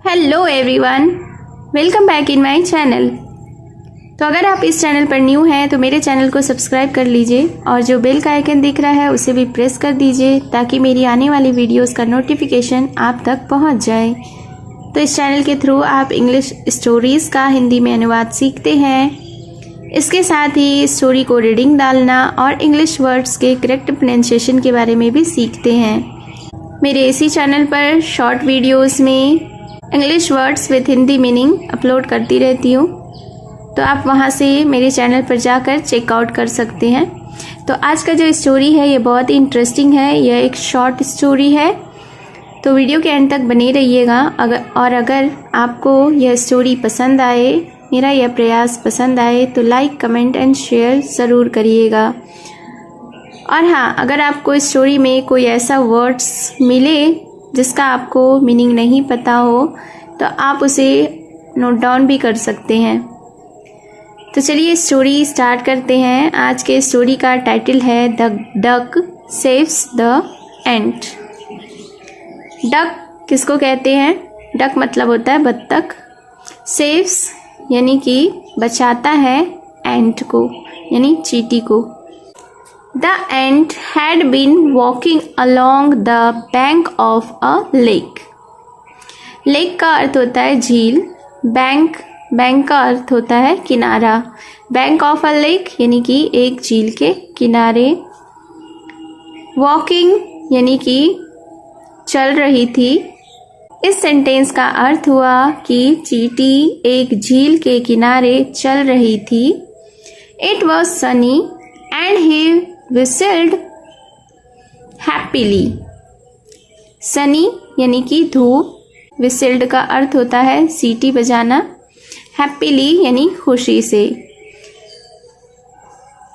Hello everyone, welcome back in my channel. तो अगर आप इस चैनल पर न्यू हैं तो मेरे चैनल को सब्सक्राइब कर लीजिए और जो बेल का आइकन दिख रहा है उसे भी प्रेस कर दीजिए ताकि मेरी आने वाली वीडियोस का नोटिफिकेशन आप तक पहुंच जाए। तो इस चैनल के थ्रू आप इंग्लिश स्टोरीज़ का हिंदी में अनुवाद सीखते हैं। इसके साथ ही स्टोरी को रीडिंग डालना और इंग्लिश वर्ड्स के करेक्ट प्रोनाउंसिएशन के बारे में भी सीखते हैं। मेरे इसी चैनल पर शॉर्ट वीडियोस में English words with Hindi meaning upload करती रहती हूँ, तो आप वहाँ से मेरे चैनल पर जाकर चेकआउट कर सकते हैं। तो आज का जो स्टोरी है ये बहुत ही इंटरेस्टिंग है। यह एक शॉर्ट स्टोरी है, तो वीडियो के एंड तक बने रहिएगा। अगर आपको यह स्टोरी पसंद आए, मेरा यह प्रयास पसंद आए, तो लाइक, कमेंट एंड शेयर ज़रूर करिएगा। और हाँ, अगर आपको इस स्टोरी में कोई ऐसा वर्ड्स मिले जिसका आपको मीनिंग नहीं पता हो तो आप उसे नोट डाउन भी कर सकते हैं। तो चलिए स्टोरी स्टार्ट करते हैं। आज के स्टोरी का टाइटल है the duck saves the ant. Duck किसको कहते हैं? डक मतलब होता है बत्तख। सेव्स यानी कि बचाता है एंट को, यानी चींटी को। The ant had been walking along the bank of a lake. Lake का अर्थ होता है झील, बैंक का अर्थ होता है किनारा। बैंक ऑफ अ लेक यानी कि एक झील के किनारे। वॉकिंग यानी कि चल रही थी। इस सेंटेंस का अर्थ हुआ कि चींटी एक झील के किनारे चल रही थी। It was sunny and he whistled happily. Sunny यानी कि धूप, whistled का अर्थ होता है सीटी बजाना, happily यानी खुशी से।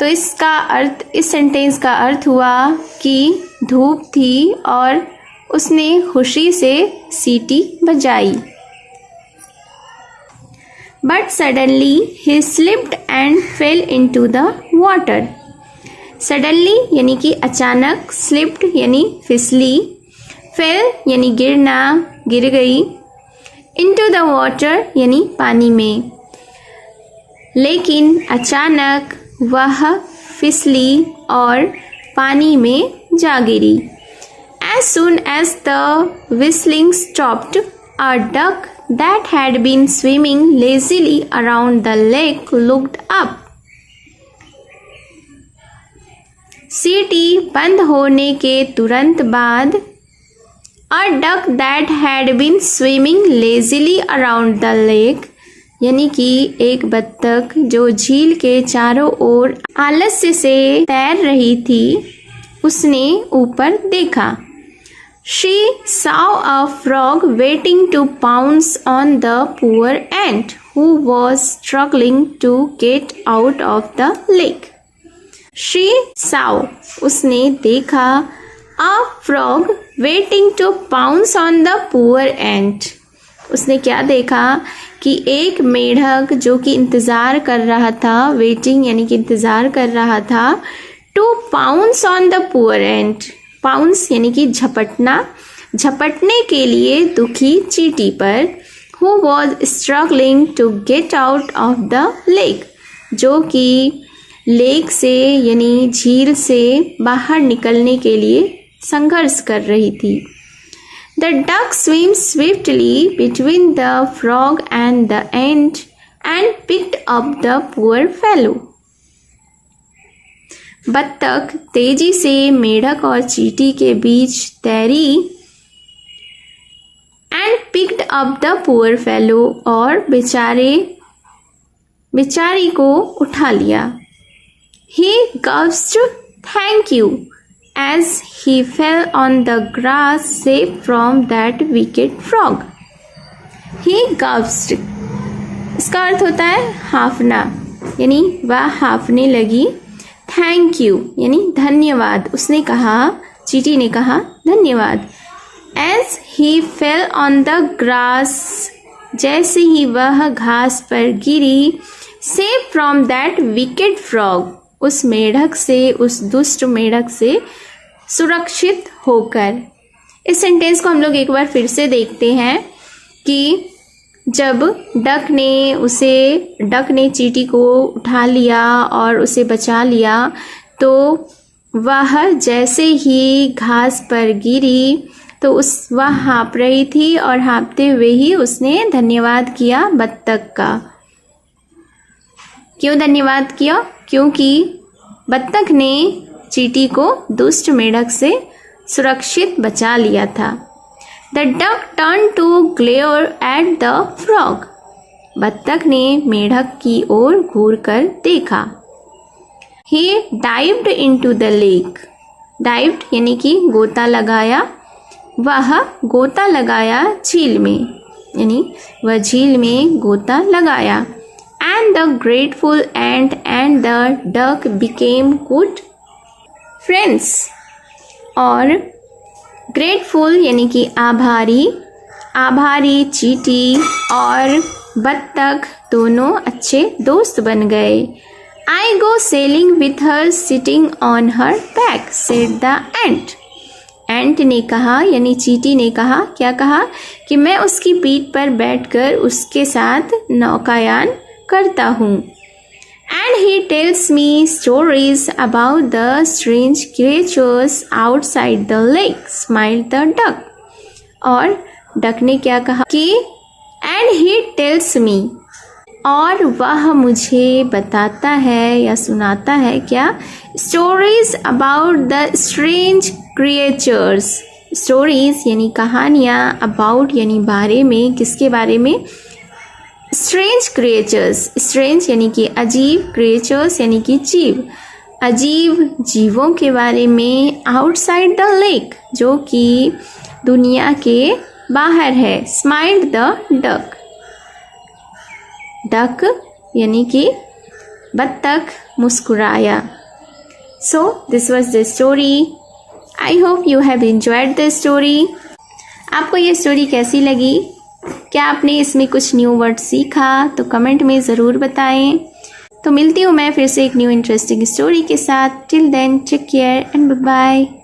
तो इस सेंटेंस का अर्थ हुआ कि धूप थी और उसने खुशी से सीटी बजाई। But suddenly he slipped and fell into the water. Suddenly यानी कि अचानक, स्लिप्ड यानी फिसली, फेल यानी गिरना, गिर गई, इनटू द वाटर यानी पानी में। लेकिन अचानक वह फिसली और पानी में जा गिरी। As soon as the whistling stopped, a duck that had been swimming lazily around the lake looked up. सीटी बंद होने के तुरंत बाद a duck that had been swimming lazily around the lake यानी कि एक बत्तख जो झील के चारों ओर आलस्य से तैर रही थी, उसने ऊपर देखा। She saw a frog waiting to pounce on the poor ant who was struggling to get out of the lake. She saw उसने देखा a frog waiting to pounce on the poor ant. उसने क्या देखा कि एक मेढक जो कि इंतज़ार कर रहा था, वेटिंग यानी कि इंतज़ार कर रहा था, to pounce on the poor ant. pounce यानी कि झपटना, झपटने के लिए दुखी चींटी पर, who was struggling to get out of the lake, जो कि लेक से यानी झील से बाहर निकलने के लिए संघर्ष कर रही थी। The duck swims swiftly between the frog and the ant and picked up the poor fellow. बत्तख तेजी से मेढक और चींटी के बीच तैरी and picked up the poor fellow और बेचारी को उठा लिया। He gasped thank you as he fell on the grass safe from that wicked frog. He gasped इसका अर्थ होता है हाफना, यानी वह हाफने लगी। थैंक यू यानी धन्यवाद, उसने कहा, चींटी ने कहा धन्यवाद। As he fell on the grass जैसे ही वह घास पर गिरी, safe from that wicked frog उस मेढक से, उस दुष्ट मेढक से सुरक्षित होकर। इस सेंटेंस को हम लोग एक बार फिर से देखते हैं। कि जब डक ने चींटी को उठा लिया और उसे बचा लिया, तो वह जैसे ही घास पर गिरी तो वह हाँफ रही थी और हाँफते हुए ही उसने धन्यवाद किया बत्तख का। क्यों धन्यवाद किया? क्योंकि बत्तख ने चींटी को दुष्ट मेढक से सुरक्षित बचा लिया था। The duck turn to glare at the frog. बत्तख ने मेढक की ओर घूर कर देखा। He dived into the lake. Dived यानी कि गोता लगाया। वह गोता लगाया झील में, यानी वह झील में गोता लगाया। And the grateful ant and the duck became good friends. और grateful यानी कि आभारी चींटी और बत्तख दोनों अच्छे दोस्त बन गए। I go sailing with her sitting on her back, said the ant. एंट ने कहा, यानी चींटी ने कहा, क्या कहा? कि मैं उसकी पीठ पर बैठकर उसके साथ नौकायान करता हूँ। And he tells me stories about the strange creatures outside the lake, smiled the duck. और डक ने क्या कहा कि And he tells me, और वह मुझे बताता है या सुनाता है क्या? Stories about the strange creatures. Stories यानी कहानियाँ, about यानी बारे में, किसके बारे में? Strange creatures. Strange यानी कि अजीब, creatures यानी कि जीव, अजीब जीवों के बारे में। Outside the lake जो कि दुनिया के बाहर है। Smiled the duck. डक यानी कि बत्तख मुस्कुराया। So this was the story. I hope you have enjoyed the story. आपको ये स्टोरी कैसी लगी? क्या आपने इसमें कुछ न्यू वर्ड सीखा? तो कमेंट में ज़रूर बताएं। तो मिलती हूँ मैं फिर से एक न्यू इंटरेस्टिंग स्टोरी के साथ। Till then take care and bye bye.